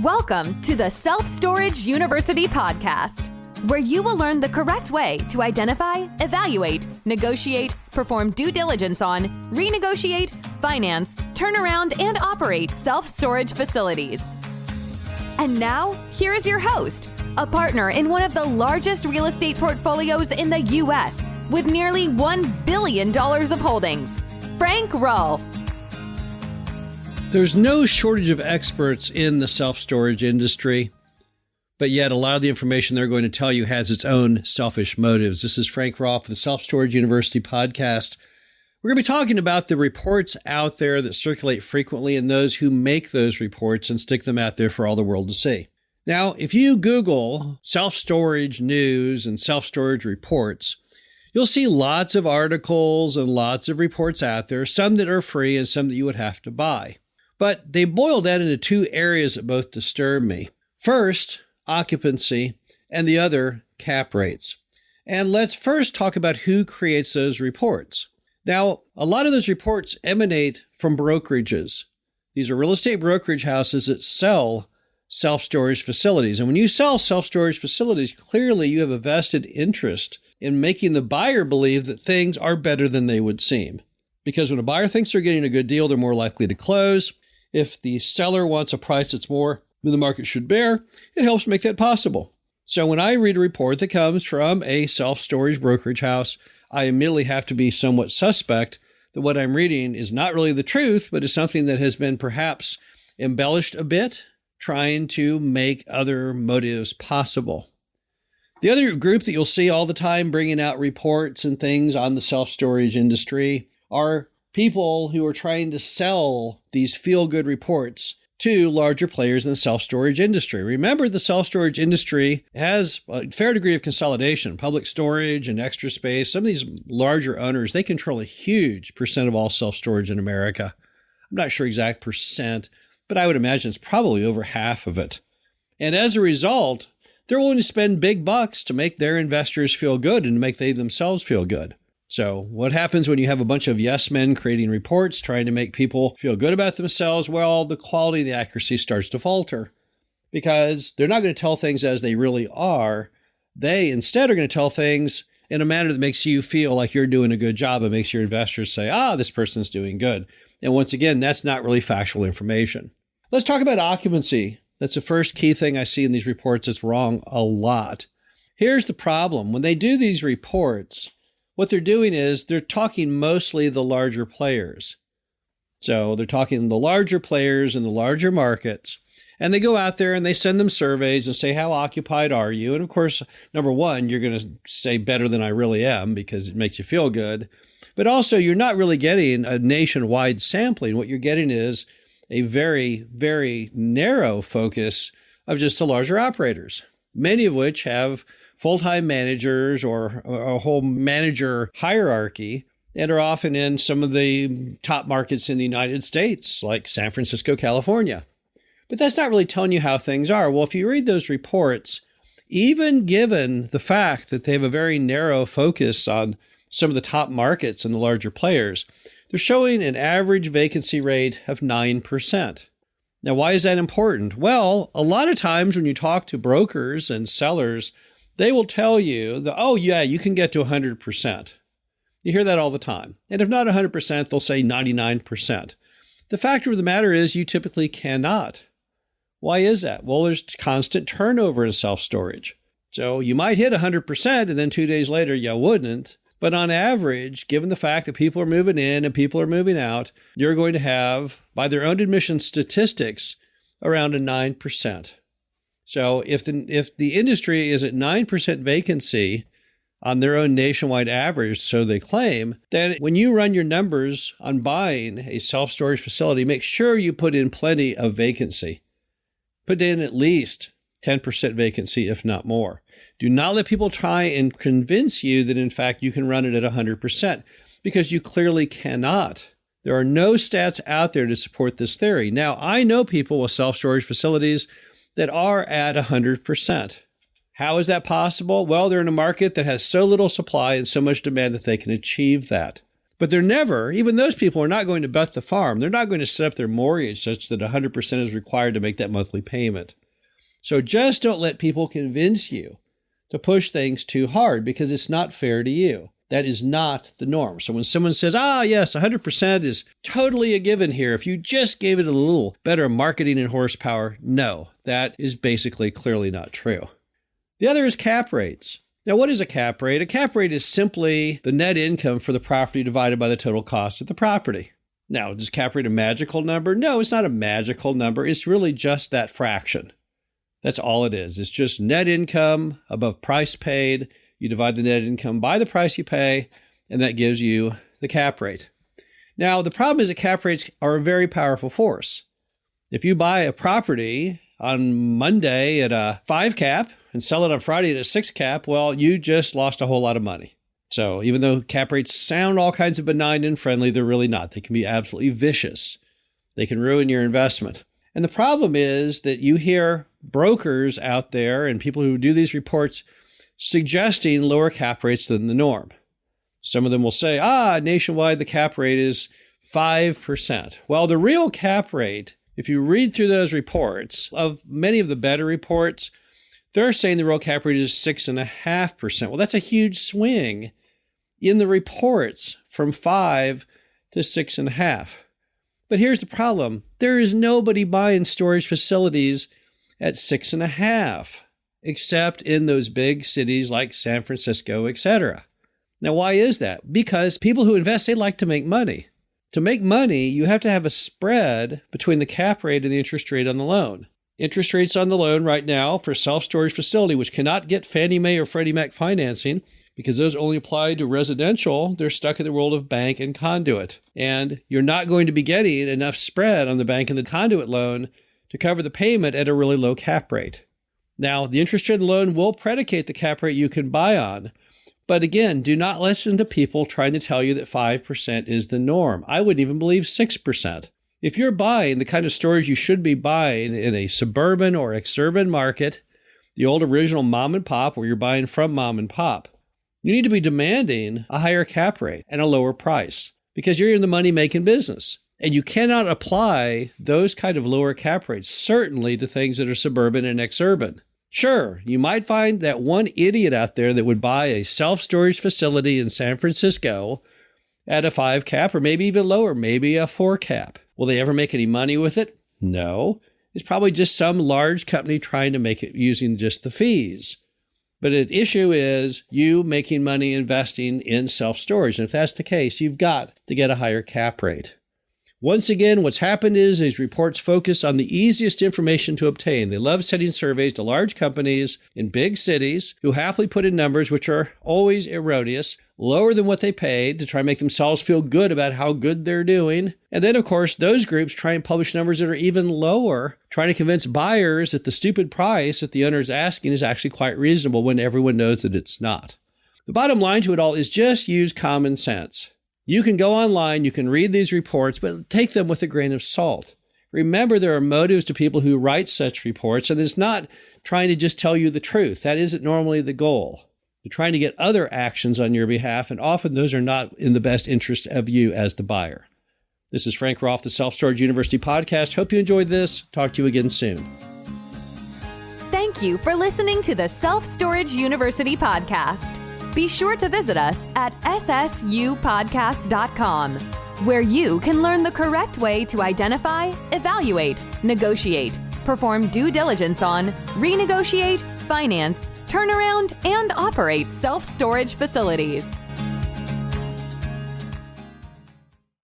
Welcome to the Self-Storage University podcast, where you will learn the correct way to identify, evaluate, negotiate, perform due diligence on, renegotiate, finance, turn around, and operate self-storage facilities. And now, here is your host, a partner in one of the largest real estate portfolios in the U.S. with nearly $1 billion of holdings, Frank Rolfe. There's no shortage of experts in the self-storage industry, but yet a lot of the information they're going to tell you has its own selfish motives. This is Frank Rolfe of the Self-Storage University podcast. We're going to be talking about the reports out there that circulate frequently and those who make those reports and stick them out there for all the world to see. Now, if you Google self-storage news and self-storage reports, you'll see lots of articles and lots of reports out there, some that are free and some that you would have to buy. But they boil down into two areas that both disturb me. First, occupancy, and the other, cap rates. And let's first talk about who creates those reports. Now, a lot of those reports emanate from brokerages. These are real estate brokerage houses that sell self-storage facilities. And when you sell self-storage facilities, clearly you have a vested interest in making the buyer believe that things are better than they would seem. Because when a buyer thinks they're getting a good deal, they're more likely to close. If the seller wants a price that's more than the market should bear, it helps make that possible. So when I read a report that comes from a self-storage brokerage house, I immediately have to be somewhat suspect that what I'm reading is not really the truth, but is something that has been perhaps embellished a bit, trying to make other motives possible. The other group that you'll see all the time bringing out reports and things on the self-storage industry are people who are trying to sell these feel-good reports to larger players in the self-storage industry. Remember, the self-storage industry has a fair degree of consolidation. Public storage and Extra Space, some of these larger owners, they control a huge percent of all self-storage in America. I'm not sure exact percent, but I would imagine it's probably over half of it. And as a result, they're willing to spend big bucks to make their investors feel good and to make they themselves feel good. So what happens when you have a bunch of yes men creating reports, trying to make people feel good about themselves? Well, the quality and the accuracy starts to falter because they're not going to tell things as they really are. They instead are going to tell things in a manner that makes you feel like you're doing a good job and makes your investors say, this person's doing good. And once again, that's not really factual information. Let's talk about occupancy. That's the first key thing I see in these reports that's wrong a lot. Here's the problem. When they do these reports, what they're doing is they're talking mostly the larger players. So they're talking the larger players in the larger markets. And they go out there and they send them surveys and say, how occupied are you? And of course, number one, you're going to say better than I really am because it makes you feel good. But also, you're not really getting a nationwide sampling. What you're getting is a very, very narrow focus of just the larger operators, many of which have full-time managers or a whole manager hierarchy and are often in some of the top markets in the United States, like San Francisco, California. But that's not really telling you how things are. Well, if you read those reports, even given the fact that they have a very narrow focus on some of the top markets and the larger players, they're showing an average vacancy rate of 9%. Now, why is that important? Well, a lot of times when you talk to brokers and sellers, they will tell you that, you can get to 100%. You hear that all the time. And if not 100%, they'll say 99%. The fact of the matter is you typically cannot. Why is that? Well, there's constant turnover in self-storage. So you might hit 100% and then 2 days later you wouldn't. But on average, given the fact that people are moving in and people are moving out, you're going to have, by their own admission statistics, around a 9%. So if the industry is at 9% vacancy on their own nationwide average, so they claim, then when you run your numbers on buying a self-storage facility, make sure you put in plenty of vacancy. Put in at least 10% vacancy, if not more. Do not let people try and convince you that, in fact, you can run it at 100%, because you clearly cannot. There are no stats out there to support this theory. Now, I know people with self-storage facilities that are at 100%. How is that possible? Well, they're in a market that has so little supply and so much demand that they can achieve that. But they're never, even those people are not going to bet the farm. They're not going to set up their mortgage such that 100% is required to make that monthly payment. So just don't let people convince you to push things too hard because it's not fair to you. That is not the norm. So when someone says, yes, 100% is totally a given here, if you just gave it a little better marketing and horsepower, no, that is basically clearly not true. The other is cap rates. Now, what is a cap rate? A cap rate is simply the net income for the property divided by the total cost of the property. Now, is cap rate a magical number? No, it's not a magical number. It's really just that fraction. That's all it is. It's just net income above price paid. You divide the net income by the price you pay, and that gives you the cap rate. Now, the problem is that cap rates are a very powerful force. If you buy a property on Monday at a 5 cap and sell it on Friday at a 6 cap, well, you just lost a whole lot of money. So even though cap rates sound all kinds of benign and friendly, they're really not. They can be absolutely vicious. They can ruin your investment. And the problem is that you hear brokers out there and people who do these reports suggesting lower cap rates than the norm. Some of them will say, nationwide, the cap rate is 5%. Well, the real cap rate, if you read through those reports, of many of the better reports, they're saying the real cap rate is 6.5%. Well, that's a huge swing in the reports from 5 to 6.5. But here's the problem. There is nobody buying storage facilities at 6.5, except in those big cities like San Francisco, etc. Now, why is that? Because people who invest, they like to make money. To make money, you have to have a spread between the cap rate and the interest rate on the loan. Interest rates on the loan right now for self-storage facility, which cannot get Fannie Mae or Freddie Mac financing, because those only apply to residential, they're stuck in the world of bank and conduit. And you're not going to be getting enough spread on the bank and the conduit loan to cover the payment at a really low cap rate. Now, the interest rate of the loan will predicate the cap rate you can buy on. But again, do not listen to people trying to tell you that 5% is the norm. I wouldn't even believe 6%. If you're buying the kind of storage you should be buying in a suburban or exurban market, the old original mom and pop where you're buying from mom and pop, you need to be demanding a higher cap rate and a lower price because you're in the money-making business. And you cannot apply those kind of lower cap rates, certainly to things that are suburban and exurban. Sure, you might find that one idiot out there that would buy a self-storage facility in San Francisco at a 5 cap or maybe even lower, maybe a 4 cap. Will they ever make any money with it? No. It's probably just some large company trying to make it using just the fees. But the issue is you making money investing in self-storage. And if that's the case, you've got to get a higher cap rate. Once again, what's happened is these reports focus on the easiest information to obtain. They love sending surveys to large companies in big cities who happily put in numbers which are always erroneous, lower than what they paid to try and make themselves feel good about how good they're doing. And then, of course, those groups try and publish numbers that are even lower, trying to convince buyers that the stupid price that the owner is asking is actually quite reasonable when everyone knows that it's not. The bottom line to it all is just use common sense. You can go online, you can read these reports, but take them with a grain of salt. Remember, there are motives to people who write such reports, and it's not trying to just tell you the truth. That isn't normally the goal. They're trying to get other actions on your behalf, and often those are not in the best interest of you as the buyer. This is Frank Roth, the Self-Storage University podcast. Hope you enjoyed this. Talk to you again soon. Thank you for listening to the Self-Storage University podcast. Be sure to visit us at ssupodcast.com, where you can learn the correct way to identify, evaluate, negotiate, perform due diligence on, renegotiate, finance, turnaround, and operate self-storage facilities.